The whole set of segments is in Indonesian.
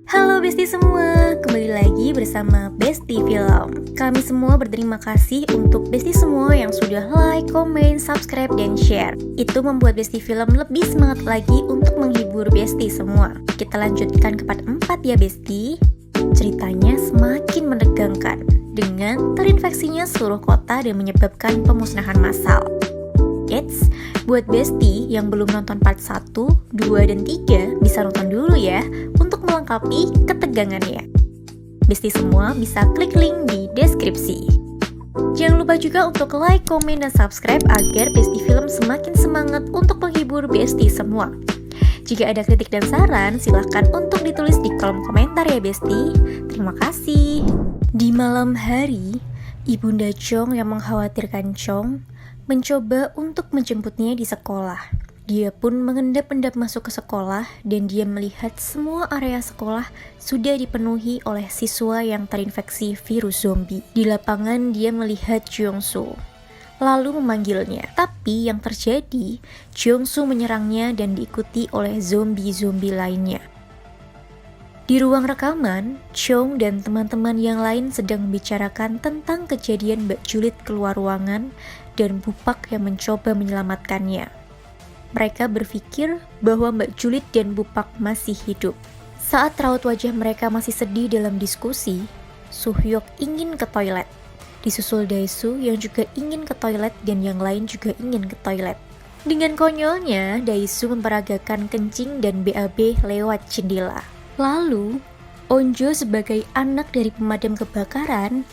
Halo Besti semua, kembali lagi bersama Besti Film. Kami semua berterima kasih untuk Besti semua yang sudah like, komen, subscribe, dan share. Itu membuat Besti Film lebih semangat lagi untuk menghibur Besti semua. Kita lanjutkan ke part 4 ya Besti. Ceritanya semakin menegangkan dengan terinfeksinya seluruh kota dan menyebabkan pemusnahan massal. Eits, buat Besti yang belum nonton part 1, 2, dan 3 bisa nonton dulu ya untuk melengkapi ketegangannya. Besti semua bisa klik link di deskripsi. Jangan lupa juga untuk like, komen, dan subscribe agar Besti Film semakin semangat untuk menghibur Besti semua. Jika ada kritik dan saran, silahkan untuk ditulis di kolom komentar ya Besti. Terima kasih. Di malam hari, Ibunda Chong yang mengkhawatirkan Chong mencoba untuk menjemputnya di sekolah. Dia pun mengendap-endap masuk ke sekolah dan dia melihat semua area sekolah sudah dipenuhi oleh siswa yang terinfeksi virus zombie. Di lapangan dia melihat Jeongsu, lalu memanggilnya. Tapi yang terjadi, Jeongsu menyerangnya dan diikuti oleh zombie-zombie lainnya. Di ruang rekaman, Chong dan teman-teman yang lain sedang membicarakan tentang kejadian Mbak Juliet keluar ruangan dan Bupak yang mencoba menyelamatkannya. Mereka berpikir bahwa Mbak Juliet dan Bupak masih hidup. Saat raut wajah mereka masih sedih dalam diskusi, Suhyok ingin ke toilet. Disusul Daesu yang juga ingin ke toilet dan yang lain juga ingin ke toilet. Dengan konyolnya, Daesu memperagakan kencing dan BAB lewat jendela. Lalu, Onjo sebagai anak dari pemadam kebakaran,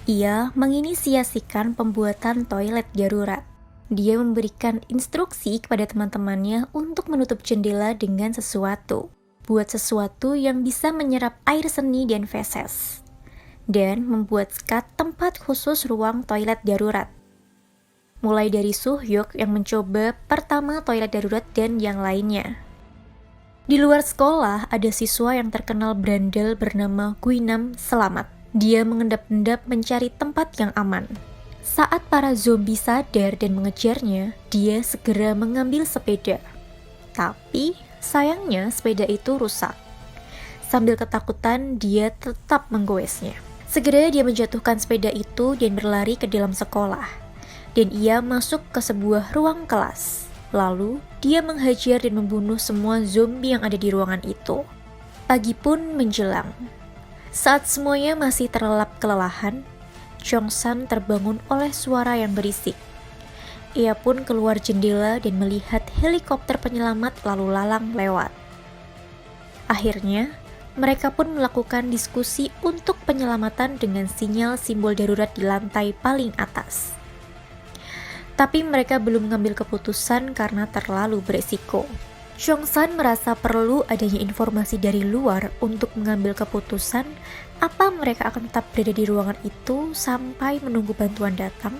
ia menginisiasikan pembuatan toilet darurat. Dia memberikan instruksi kepada teman-temannya untuk menutup jendela dengan sesuatu. Buat sesuatu yang bisa menyerap air seni dan feses. Dan membuat skat tempat khusus ruang toilet darurat. Mulai dari Suhyok yang mencoba pertama toilet darurat dan yang lainnya. Di luar sekolah, ada siswa yang terkenal berandal bernama Guinam selamat. Dia mengendap-endap mencari tempat yang aman. Saat para zombie sadar dan mengejarnya, dia segera mengambil sepeda. Tapi, sayangnya sepeda itu rusak. Sambil ketakutan, dia tetap menggoesnya. Segera dia menjatuhkan sepeda itu dan berlari ke dalam sekolah. Dan ia masuk ke sebuah ruang kelas. Lalu, dia menghajar dan membunuh semua zombie yang ada di ruangan itu. Pagi pun menjelang. Saat semuanya masih terlelap kelelahan, Chong-san terbangun oleh suara yang berisik. Ia pun keluar jendela dan melihat helikopter penyelamat lalu lalang lewat. Akhirnya, mereka pun melakukan diskusi untuk penyelamatan dengan sinyal simbol darurat di lantai paling atas. Tapi mereka belum mengambil keputusan karena terlalu beresiko. Chong-san merasa perlu adanya informasi dari luar untuk mengambil keputusan apa mereka akan tetap berada di ruangan itu sampai menunggu bantuan datang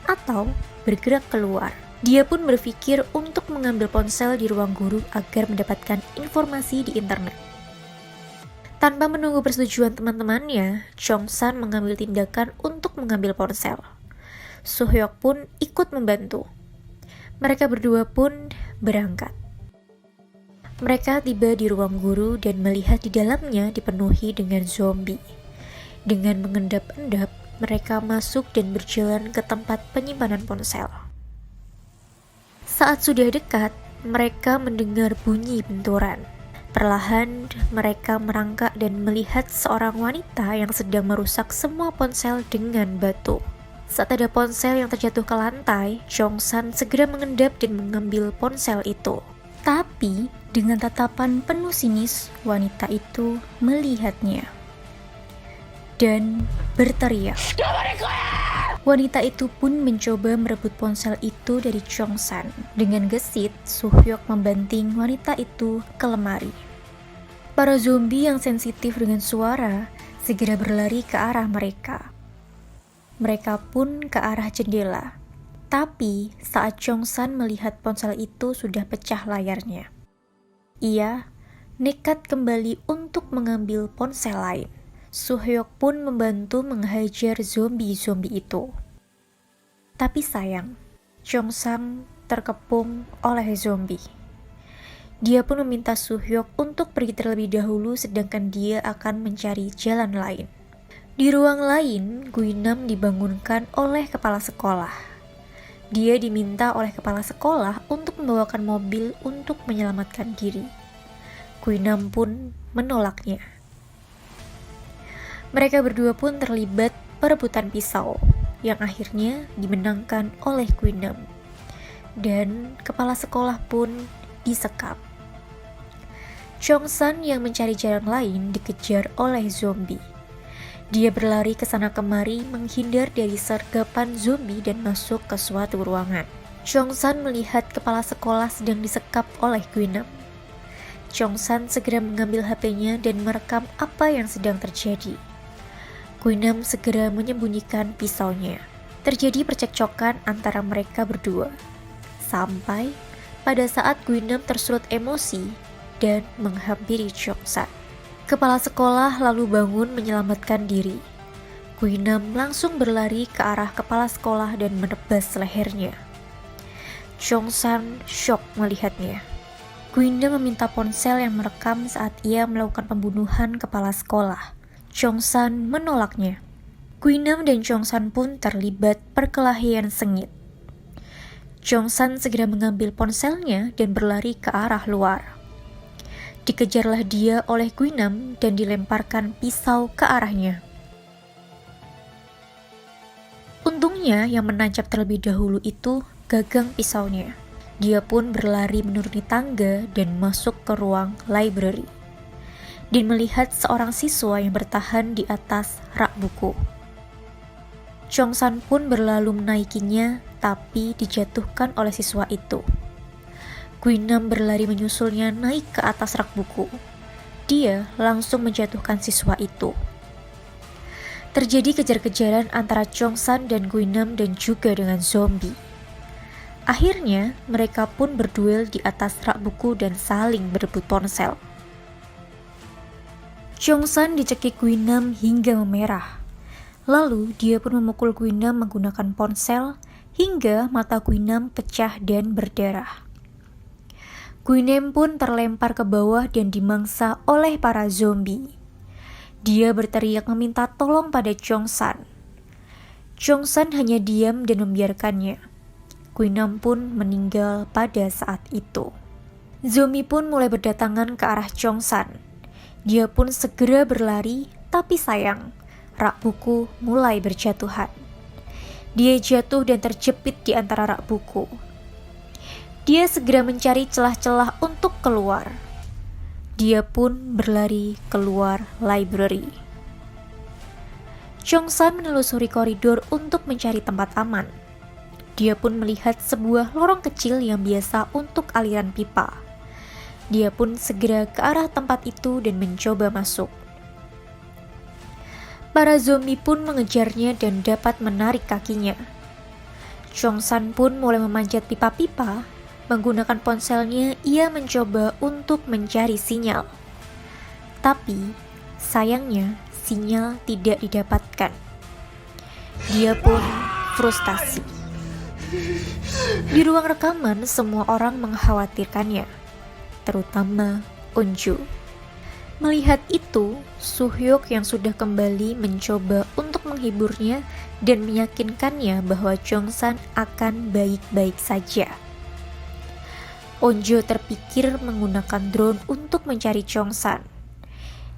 atau bergerak keluar. Dia pun berpikir untuk mengambil ponsel di ruang guru agar mendapatkan informasi di internet. Tanpa menunggu persetujuan teman-temannya, Chong-san mengambil tindakan untuk mengambil ponsel. Suhyok pun ikut membantu. Mereka berdua pun berangkat. Mereka tiba di ruang guru dan melihat di dalamnya dipenuhi dengan zombie. Dengan mengendap-endap, mereka masuk dan berjalan ke tempat penyimpanan ponsel. Saat sudah dekat, mereka mendengar bunyi benturan. Perlahan, mereka merangkak dan melihat seorang wanita yang sedang merusak semua ponsel dengan batu. Saat ada ponsel yang terjatuh ke lantai, Chong-san segera mengendap dan mengambil ponsel itu. Tapi, dengan tatapan penuh sinis, wanita itu melihatnya dan berteriak. Wanita itu pun mencoba merebut ponsel itu dari Chong-san. Dengan gesit, Suhyok membanting wanita itu ke lemari. Para zombie yang sensitif dengan suara segera berlari ke arah mereka. Mereka pun ke arah jendela. Tapi saat Chong-san melihat ponsel itu sudah pecah layarnya, ia nekat kembali untuk mengambil ponsel lain. Suhyok pun membantu menghajar zombie-zombie itu. Tapi sayang, Chong-san terkepung oleh zombie. Dia pun meminta Soo-hyuk untuk pergi terlebih dahulu sedangkan dia akan mencari jalan lain. Di ruang lain, Guinam dibangunkan oleh kepala sekolah. Dia diminta oleh kepala sekolah untuk membawakan mobil untuk menyelamatkan diri. Guinam pun menolaknya. Mereka berdua pun terlibat perebutan pisau yang akhirnya dimenangkan oleh Guinam. Dan kepala sekolah pun disekap. Chongsan yang mencari jalan lain dikejar oleh zombie. Dia berlari ke sana kemari menghindar dari sergapan zombie dan masuk ke suatu ruangan. Chongsan melihat kepala sekolah sedang disekap oleh Guinam. Chongsan segera mengambil HP-nya dan merekam apa yang sedang terjadi. Guinam segera menyembunyikan pisaunya. Terjadi percekcokan antara mereka berdua. Sampai pada saat Guinam tersulut emosi dan menghampiri Chongsan. Kepala sekolah lalu bangun menyelamatkan diri. Guinam langsung berlari ke arah kepala sekolah dan menebas lehernya. Chongsan shock melihatnya. Guinam meminta ponsel yang merekam saat ia melakukan pembunuhan kepala sekolah. Chongsan menolaknya. Guinam dan Chongsan pun terlibat perkelahian sengit. Chongsan segera mengambil ponselnya dan berlari ke arah luar. Dikejarlah dia oleh Guinam dan dilemparkan pisau ke arahnya. Untungnya yang menancap terlebih dahulu itu gagang pisaunya. Dia pun berlari menuruni tangga dan masuk ke ruang library. Dan melihat seorang siswa yang bertahan di atas rak buku. Chongsan pun berlalu menaikinya, tapi dijatuhkan oleh siswa itu. Guinam berlari menyusulnya naik ke atas rak buku. Dia langsung menjatuhkan siswa itu. Terjadi kejar-kejaran antara Chongsan dan Guinam dan juga dengan zombie. Akhirnya, mereka pun berduel di atas rak buku dan saling berebut ponsel. Chongsan dicekik Guinam hingga memerah. Lalu dia pun memukul Guinam menggunakan ponsel hingga mata Guinam pecah dan berdarah. Guinam pun terlempar ke bawah dan dimangsa oleh para zombie. Dia berteriak meminta tolong pada Chongsan. Chongsan hanya diam dan membiarkannya. Guinam pun meninggal pada saat itu. Zombie pun mulai berdatangan ke arah Chongsan. Dia pun segera berlari, tapi sayang, rak buku mulai berjatuhan. Dia jatuh dan terjepit di antara rak buku. Dia segera mencari celah-celah untuk keluar. Dia pun berlari keluar library. Chongsan menelusuri koridor untuk mencari tempat aman. Dia pun melihat sebuah lorong kecil yang biasa untuk aliran pipa. Dia pun segera ke arah tempat itu dan mencoba masuk. Para zombie pun mengejarnya dan dapat menarik kakinya. Chongsan pun mulai memanjat pipa-pipa. Menggunakan ponselnya, ia mencoba untuk mencari sinyal. Tapi, sayangnya, sinyal tidak didapatkan. Dia pun frustasi. Di ruang rekaman, semua orang mengkhawatirkannya, terutama Eunju. Melihat itu, Soo-hyuk yang sudah kembali mencoba untuk menghiburnya dan meyakinkannya bahwa Chongsan akan baik-baik saja. Eunju terpikir menggunakan drone untuk mencari Chongsan.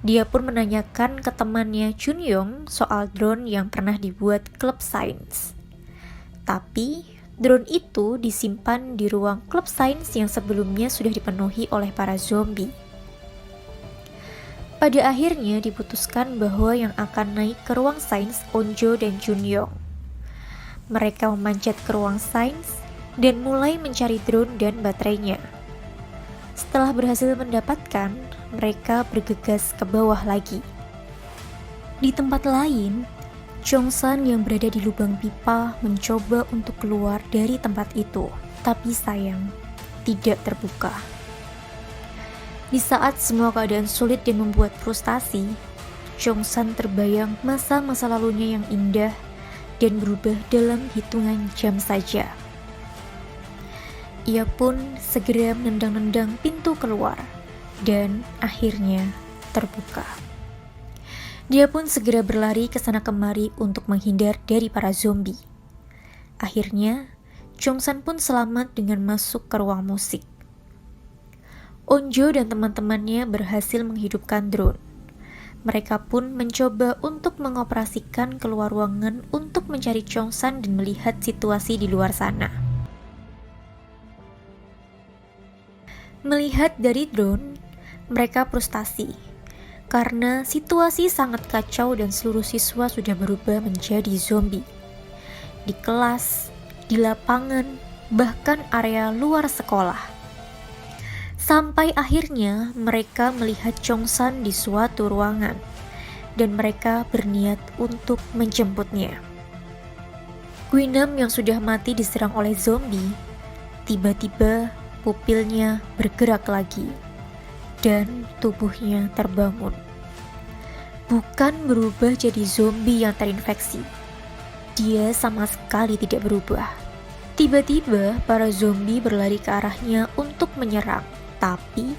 Dia pun menanyakan ke temannya Junyong soal drone yang pernah dibuat klub sains. Tapi, drone itu disimpan di ruang klub sains yang sebelumnya sudah dipenuhi oleh para zombie. Pada akhirnya diputuskan bahwa yang akan naik ke ruang sains Eunju dan Junyong. Mereka memanjat ke ruang sains dan mulai mencari drone dan baterainya. Setelah berhasil mendapatkan, mereka bergegas ke bawah lagi. Di tempat lain, Chongsan yang berada di lubang pipa mencoba untuk keluar dari tempat itu, tapi sayang, tidak terbuka. Di saat semua keadaan sulit dan membuat frustasi, Chongsan terbayang masa-masa lalunya yang indah dan berubah dalam hitungan jam saja. Ia pun segera menendang-nendang pintu keluar dan akhirnya terbuka. Dia pun segera berlari ke sana kemari untuk menghindar dari para zombie. Akhirnya, Chongsan pun selamat dengan masuk ke ruang musik. Onjo dan teman-temannya berhasil menghidupkan drone. Mereka pun mencoba untuk mengoperasikan keluar ruangan untuk mencari Chongsan dan melihat situasi di luar sana. Melihat dari drone, mereka frustasi karena situasi sangat kacau dan seluruh siswa sudah berubah menjadi zombie. Di kelas, di lapangan, bahkan area luar sekolah. Sampai akhirnya mereka melihat Chongsan di suatu ruangan dan mereka berniat untuk menjemputnya. Guinam yang sudah mati diserang oleh zombie, tiba-tiba pupilnya bergerak lagi dan tubuhnya terbangun. Bukan berubah jadi zombie yang terinfeksi. Dia sama sekali tidak berubah. Tiba-tiba para zombie berlari ke arahnya untuk menyerang. Tapi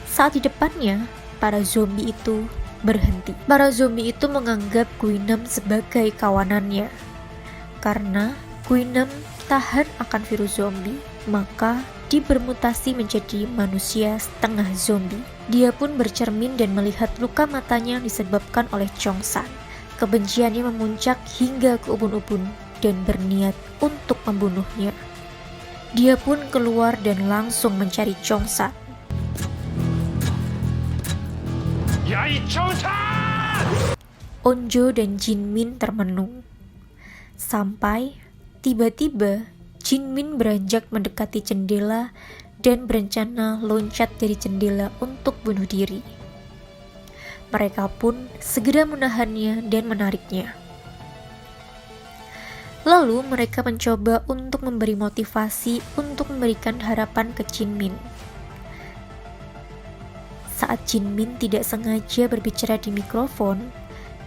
saat di depannya, para zombie itu berhenti. Para zombie itu menganggap Guinam sebagai kawanannya. Karena Guinam tahan akan virus zombie, maka dia bermutasi menjadi manusia setengah zombie. Dia pun bercermin dan melihat luka matanya yang disebabkan oleh Chongsan. Kebenciannya memuncak hingga ke ubun-ubun dan berniat untuk membunuhnya. Dia pun keluar dan langsung mencari Chongsan. Onjo dan Jinmin termenung. Sampai tiba-tiba Jinmin beranjak mendekati jendela dan berencana loncat dari jendela untuk bunuh diri. Mereka pun segera menahannya dan menariknya. Lalu mereka mencoba untuk memberi motivasi untuk memberikan harapan ke Jinmin. Saat Jinmin tidak sengaja berbicara di mikrofon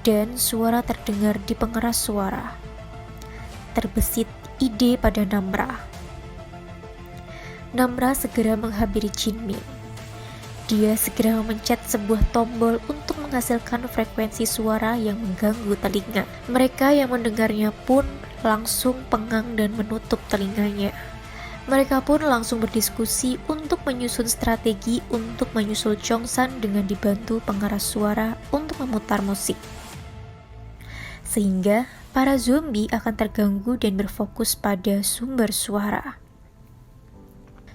dan suara terdengar di pengeras suara, terbesit ide pada Namra. Namra segera menghampiri Jinmin. Dia segera memencet sebuah tombol untuk menghasilkan frekuensi suara yang mengganggu telinga. Mereka yang mendengarnya pun langsung pengang dan menutup telinganya. Mereka pun langsung berdiskusi untuk menyusun strategi untuk menyusul Chongsan dengan dibantu pengeras suara untuk memutar musik. Sehingga para zombie akan terganggu dan berfokus pada sumber suara.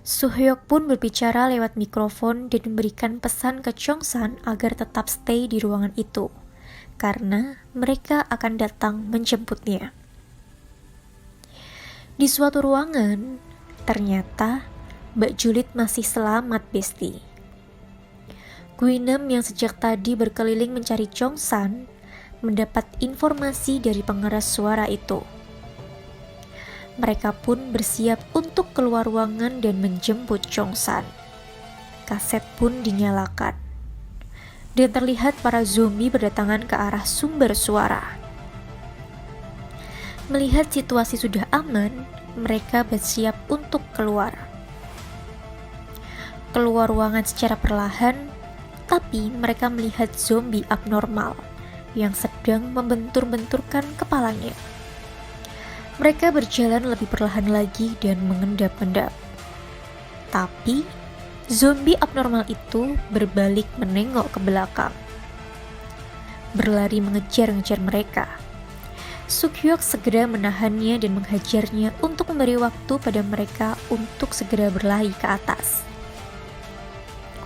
Suhyok pun berbicara lewat mikrofon dan memberikan pesan ke Chongsan agar tetap stay di ruangan itu, karena mereka akan datang menjemputnya. Di suatu ruangan, ternyata Mbak Juliet masih selamat, Besti. Guinam yang sejak tadi berkeliling mencari Chongsan mendapat informasi dari pengeras suara itu. Mereka pun bersiap untuk keluar ruangan dan menjemput Chongsan. Kaset pun dinyalakan. Dan terlihat para zombie berdatangan ke arah sumber suara. Melihat situasi sudah aman, mereka bersiap untuk keluar. Keluar ruangan secara perlahan, tapi mereka melihat zombie abnormal yang sedang membentur-benturkan kepalanya. Mereka berjalan lebih perlahan lagi dan mengendap-endap. Tapi, zombie abnormal itu berbalik menengok ke belakang. Berlari mengejar-ngejar mereka. Sukyok segera menahannya dan menghajarnya untuk memberi waktu pada mereka untuk segera berlari ke atas.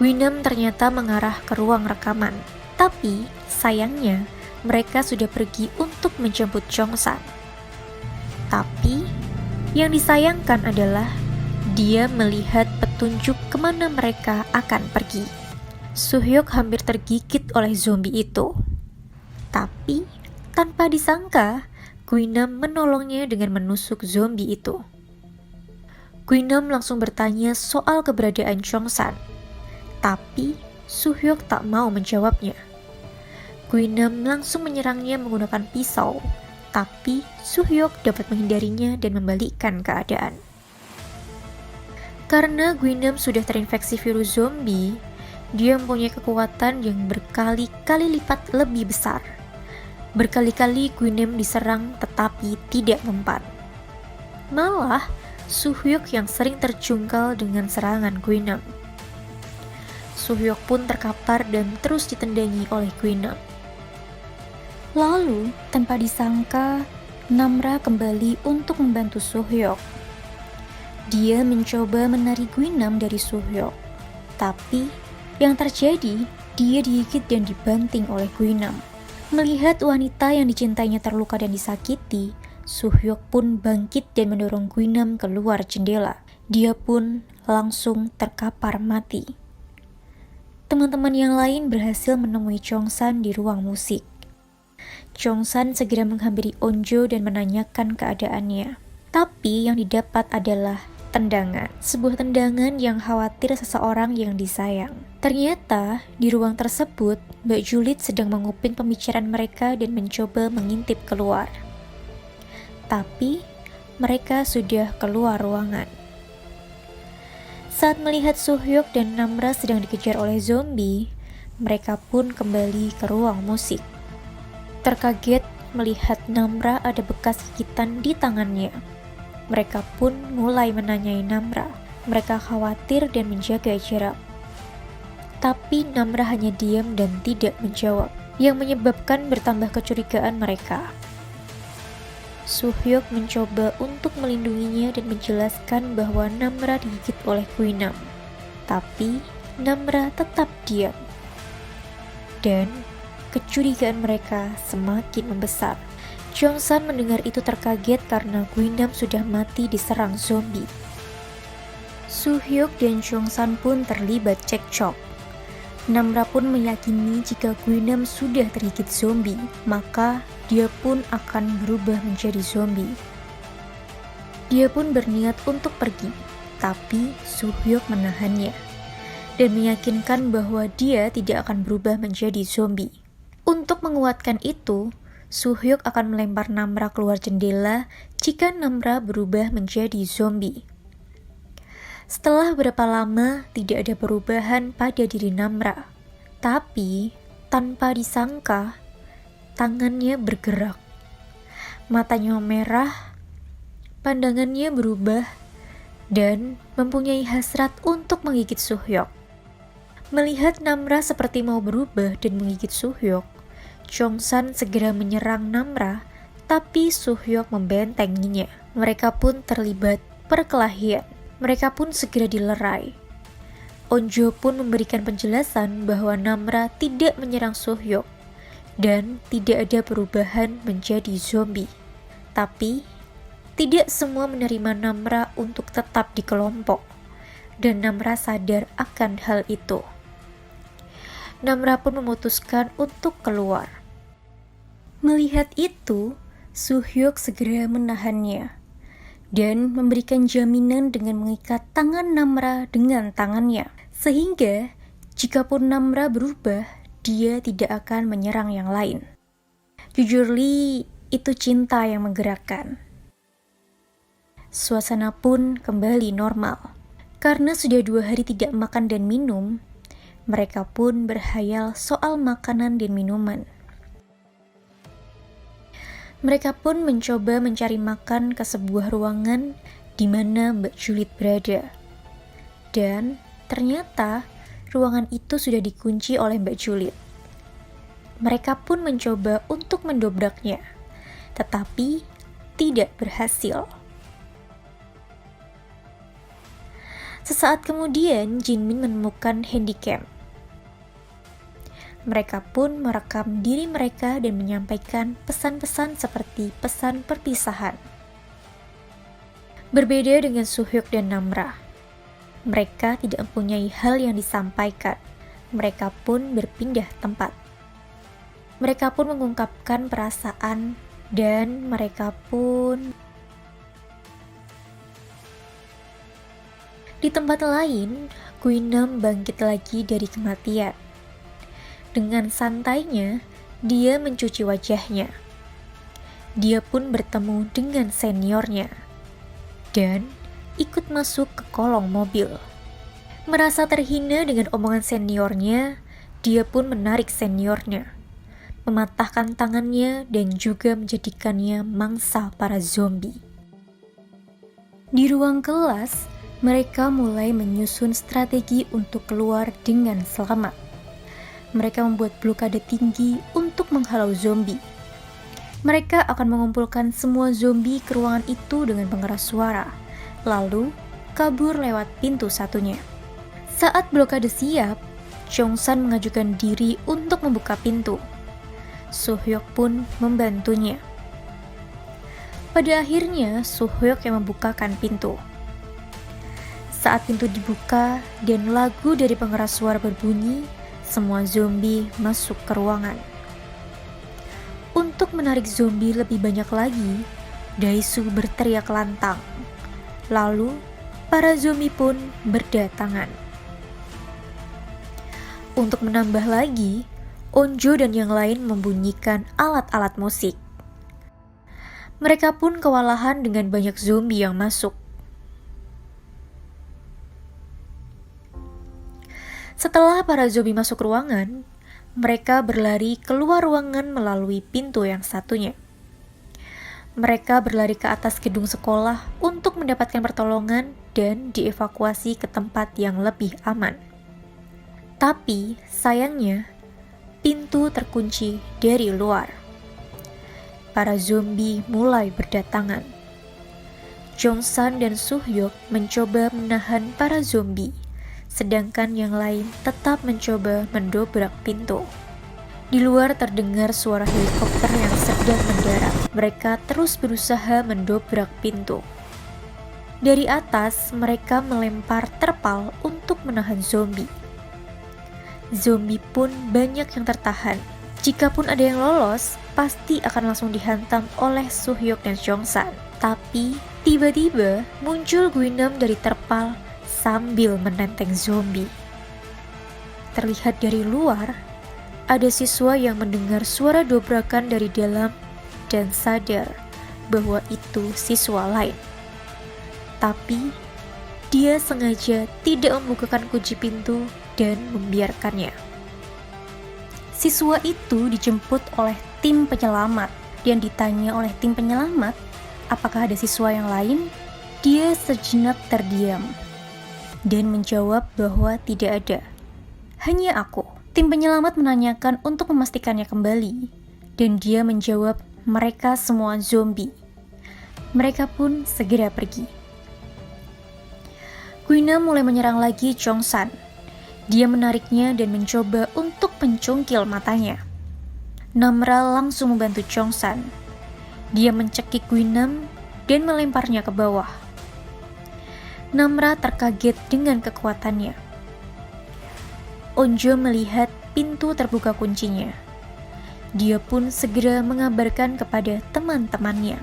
Guinam ternyata mengarah ke ruang rekaman, tapi sayangnya mereka sudah pergi untuk menjemput Chongsan. Tapi yang disayangkan adalah dia melihat petunjuk kemana mereka akan pergi. Suhyok hampir tergigit oleh zombie itu. Tapi tanpa disangka, Guinam menolongnya dengan menusuk zombie itu. Guinam langsung bertanya soal keberadaan Chongsan, tapi Suhyok tak mau menjawabnya. Guinam langsung menyerangnya menggunakan pisau, tapi Suhyok dapat menghindarinya dan membalikkan keadaan. Karena Guinam sudah terinfeksi virus zombie, dia mempunyai kekuatan yang berkali-kali lipat lebih besar. Berkali-kali Guinam diserang tetapi tidak mempan. Malah, Suhyuk yang sering terjungkal dengan serangan Guinam. Suhyuk pun terkapar dan terus ditendangi oleh Guinam. Lalu, tanpa disangka, Namra kembali untuk membantu Suhyuk. Dia mencoba menarik Guinam dari Suhyuk, tapi yang terjadi, dia digigit dan dibanting oleh Guinam. Melihat wanita yang dicintainya terluka dan disakiti, Suhyuk pun bangkit dan mendorong Guinam keluar jendela. Dia pun langsung terkapar mati. Teman-teman yang lain berhasil menemui Chongsan di ruang musik. Chongsan segera menghampiri Onjo dan menanyakan keadaannya. Tapi yang didapat adalah tendangan. Sebuah tendangan yang khawatir seseorang yang disayang. Ternyata di ruang tersebut, Mbak Juliet sedang menguping pembicaraan mereka dan mencoba mengintip keluar. Tapi mereka sudah keluar ruangan. Saat melihat Suhyuk dan Namra sedang dikejar oleh zombie, mereka pun kembali ke ruang musik. Terkaget melihat Namra ada bekas gigitan di tangannya. Mereka pun mulai menanyai Namra. Mereka khawatir dan menjaga jarak. Tapi Namra hanya diam dan tidak menjawab, yang menyebabkan bertambah kecurigaan mereka. Suhyuk mencoba untuk melindunginya dan menjelaskan bahwa Namra digigit oleh Guinam. Tapi Namra tetap diam. Dan kecurigaan mereka semakin membesar. Chongsan mendengar itu terkaget karena Guinam sudah mati diserang zombie. Suhyuk dan Chongsan pun terlibat cekcok. Namra pun meyakini jika Guinam sudah tergigit zombie, maka dia pun akan berubah menjadi zombie. Dia pun berniat untuk pergi, tapi Suhyuk menahannya dan meyakinkan bahwa dia tidak akan berubah menjadi zombie. Untuk menguatkan itu, Suhyuk akan melempar Namra keluar jendela jika Namra berubah menjadi zombie. Setelah berapa lama tidak ada perubahan pada diri Namra, tapi tanpa disangka tangannya bergerak, matanya merah, pandangannya berubah, dan mempunyai hasrat untuk menggigit Suhyuk. Melihat Namra seperti mau berubah dan menggigit Suhyuk, Chongsan segera menyerang Namra, tapi Suhyuk membentenginya. Mereka pun terlibat perkelahian. Mereka pun segera dilerai. Onjo pun memberikan penjelasan bahwa Namra tidak menyerang Suhyuk dan tidak ada perubahan menjadi zombie. Tapi, tidak semua menerima Namra untuk tetap di kelompok, dan Namra sadar akan hal itu. Namra pun memutuskan untuk keluar. Melihat itu, Suhyuk segera menahannya dan memberikan jaminan dengan mengikat tangan Namra dengan tangannya, sehingga jikapun Namra berubah, dia tidak akan menyerang yang lain. Jujur Li, itu cinta yang menggerakkan. Suasana pun kembali normal. Karena sudah 2 hari tidak makan dan minum, mereka pun berhayal soal makanan dan minuman. Mereka pun mencoba mencari makan ke sebuah ruangan di mana Mbak Juliet berada. Dan ternyata ruangan itu sudah dikunci oleh Mbak Juliet. Mereka pun mencoba untuk mendobraknya, tetapi tidak berhasil. Sesaat kemudian, Jinmin menemukan handycam. Mereka pun merekam diri mereka dan menyampaikan pesan-pesan seperti pesan perpisahan. Berbeda dengan Suhyuk dan Namra, mereka tidak mempunyai hal yang disampaikan. Mereka pun berpindah tempat. Mereka pun mengungkapkan perasaan dan mereka pun... Di tempat lain, Guinam bangkit lagi dari kematian. Dengan santainya, dia mencuci wajahnya. Dia pun bertemu dengan seniornya. Dan ikut masuk ke kolong mobil. Merasa terhina dengan omongan seniornya, dia pun menarik seniornya, mematahkan tangannya dan juga menjadikannya mangsa para zombie. Di ruang kelas, mereka mulai menyusun strategi untuk keluar dengan selamat. Mereka membuat blokade tinggi untuk menghalau zombie. Mereka akan mengumpulkan semua zombie ke ruangan itu dengan pengeras suara, lalu kabur lewat pintu satunya. Saat blokade siap, Jongsan mengajukan diri untuk membuka pintu. Suhyok pun membantunya. Pada akhirnya, Suhyok yang membukakan pintu. Saat pintu dibuka dan lagu dari pengeras suara berbunyi, semua zombie masuk ke ruangan. Untuk menarik zombie lebih banyak lagi, Daesu berteriak lantang. Lalu, para zombie pun berdatangan. Untuk menambah lagi, Onjo dan yang lain membunyikan alat-alat musik. Mereka pun kewalahan dengan banyak zombie yang masuk. Setelah para zombie masuk ruangan, mereka berlari keluar ruangan melalui pintu yang satunya. Mereka berlari ke atas gedung sekolah untuk mendapatkan pertolongan dan dievakuasi ke tempat yang lebih aman. Tapi, sayangnya, pintu terkunci dari luar. Para zombie mulai berdatangan. Jongsan dan Suhyok mencoba menahan para zombie, sedangkan yang lain tetap mencoba mendobrak pintu. Di luar terdengar suara helikopter yang sedang mendarat. Mereka terus berusaha mendobrak pintu. Dari atas, mereka melempar terpal untuk menahan zombie. Zombie pun banyak yang tertahan. Jikapun ada yang lolos, pasti akan langsung dihantam oleh Suhyok dan Jongsan. Tapi, tiba-tiba muncul Guinam dari terpal sambil menenteng zombie. Terlihat dari luar, ada siswa yang mendengar suara dobrakan dari dalam dan sadar bahwa itu siswa lain. Tapi, dia sengaja tidak membukakan kunci pintu dan membiarkannya. Siswa itu dijemput oleh tim penyelamat dan ditanya oleh tim penyelamat apakah ada siswa yang lain. Dia sejenak terdiam dan menjawab bahwa tidak ada. Hanya aku. Tim penyelamat menanyakan untuk memastikannya kembali dan dia menjawab mereka semua zombie. Mereka pun segera pergi. Guinam mulai menyerang lagi Jongsan. Dia menariknya dan mencoba untuk mencungkil matanya. Namra langsung membantu Jongsan. Dia mencekik Guinam dan melemparnya ke bawah. Namra terkaget dengan kekuatannya. Onjo melihat pintu terbuka kuncinya. Dia pun segera mengabarkan kepada teman-temannya.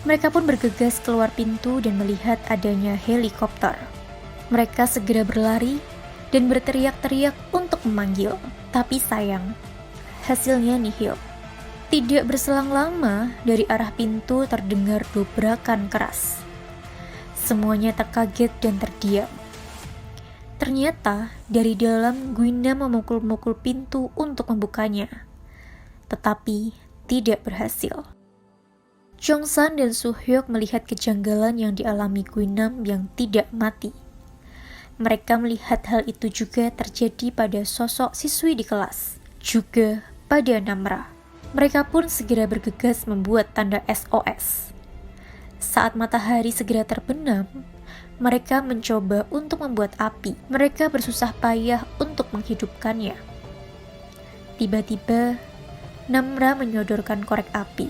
Mereka pun bergegas keluar pintu dan melihat adanya helikopter. Mereka segera berlari dan berteriak-teriak untuk memanggil. Tapi sayang, hasilnya nihil. Tidak berselang lama, dari arah pintu terdengar dobrakan keras. Semuanya terkaget dan terdiam. Ternyata dari dalam Guinam memukul-mukul pintu untuk membukanya. Tetapi tidak berhasil. Jongsan dan Suhyok melihat kejanggalan yang dialami Guinam yang tidak mati. Mereka melihat hal itu juga terjadi pada sosok siswi di kelas, juga pada Namra. Mereka pun segera bergegas membuat tanda SOS. Saat matahari segera terbenam, mereka mencoba untuk membuat api. Mereka bersusah payah untuk menghidupkannya. Tiba-tiba, Namra menyodorkan korek api.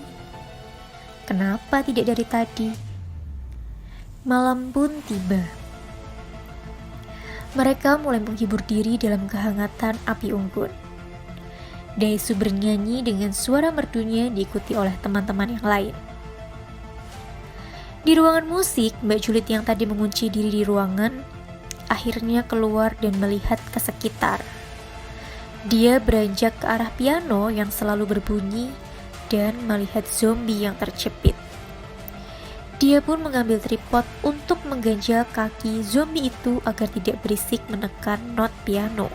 Kenapa tidak dari tadi? Malam pun tiba. Mereka mulai menghibur diri dalam kehangatan api unggun. Daesu bernyanyi dengan suara merdunya diikuti oleh teman-teman yang lain. Di ruangan musik, Mbak Juliet yang tadi mengunci diri di ruangan, akhirnya keluar dan melihat ke sekitar. Dia beranjak ke arah piano yang selalu berbunyi dan melihat zombie yang terjepit. Dia pun mengambil tripod untuk mengganjal kaki zombie itu agar tidak berisik menekan not piano.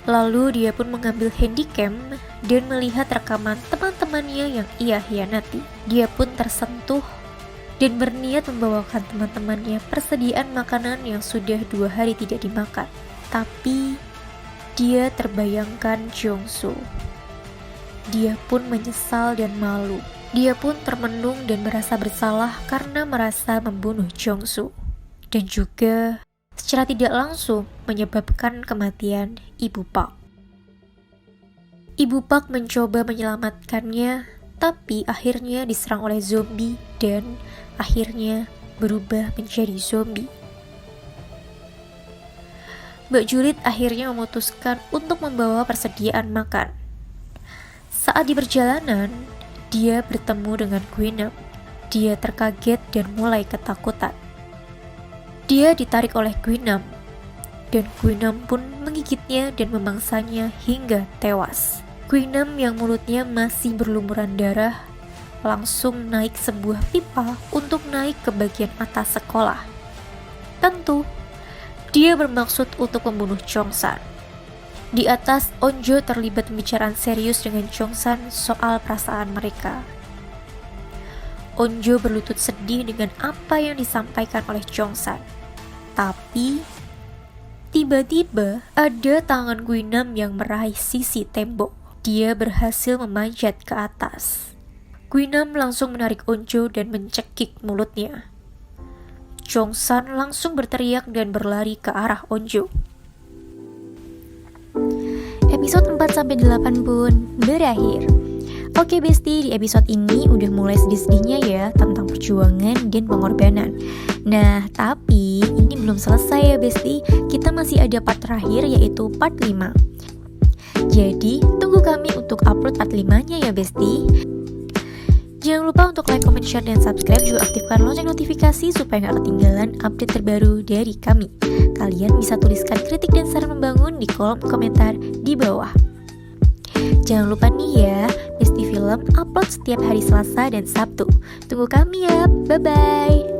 Lalu dia pun mengambil handycam dan melihat rekaman teman-temannya yang ia hianati. Dia pun tersentuh dan berniat membawakan teman-temannya persediaan makanan yang sudah 2 hari tidak dimakan. Tapi dia terbayangkan Jong-soo. Dia pun menyesal dan malu. Dia pun termenung dan merasa bersalah karena merasa membunuh Jong-soo. Dan juga secara tidak langsung menyebabkan kematian Ibu Park. Ibu Park mencoba menyelamatkannya, tapi akhirnya diserang oleh zombie dan akhirnya berubah menjadi zombie. Mbak Juliet akhirnya memutuskan untuk membawa persediaan makan. Saat di perjalanan, dia bertemu dengan Guinam. Dia terkaget dan mulai ketakutan. Dia ditarik oleh Guinam, dan Guinam pun menggigitnya dan memangsanya hingga tewas. Guinam yang mulutnya masih berlumuran darah langsung naik sebuah pipa untuk naik ke bagian atas sekolah. Tentu, dia bermaksud untuk membunuh Jong-san. Di atas, Onjo terlibat pembicaraan serius dengan Jong-san soal perasaan mereka. Onjo berlutut sedih dengan apa yang disampaikan oleh Jong-san. Tapi, tiba-tiba ada tangan Guinam yang meraih sisi tembok. Dia berhasil memanjat ke atas. Guinam langsung menarik Onjo dan mencekik mulutnya. Jong-san langsung berteriak dan berlari ke arah Onjo. Episode 4-8 pun berakhir. Oke Besti, di episode ini udah mulai sedih-sedihnya ya tentang perjuangan dan pengorbanan. Nah, tapi ini belum selesai ya Besti. Kita masih ada part terakhir yaitu part 5. Jadi, tunggu kami untuk upload part 5-nya ya Besti. Jangan lupa untuk like, comment, share, dan subscribe. Juga aktifkan lonceng notifikasi supaya gak ketinggalan update terbaru dari kami. Kalian bisa tuliskan kritik dan saran membangun di kolom komentar di bawah. Jangan lupa nih ya, Besti Film upload setiap hari Selasa dan Sabtu. Tunggu kami ya, bye-bye.